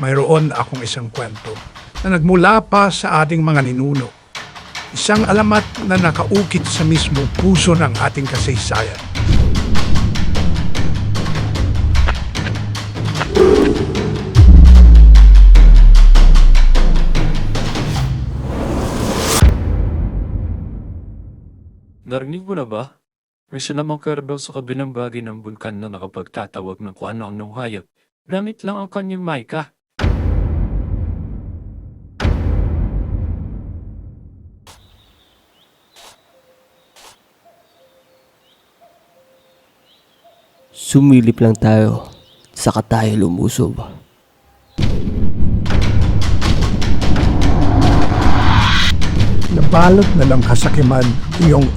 mayroon akong isang kwento na nagmula pa sa ating mga ninuno. Isang alamat na nakaukit sa mismo puso ng ating kasaysayan. Narinig mo na ba? May sinamang karbaw sa kabilang bagay ng bulkan na nakapagtatawag ng kung ano-anong hayop. Gamit lang ang kanyang maika. Sumilip lang tayo, saka tayo lumusob. Nabalot na lang kasakiman iyong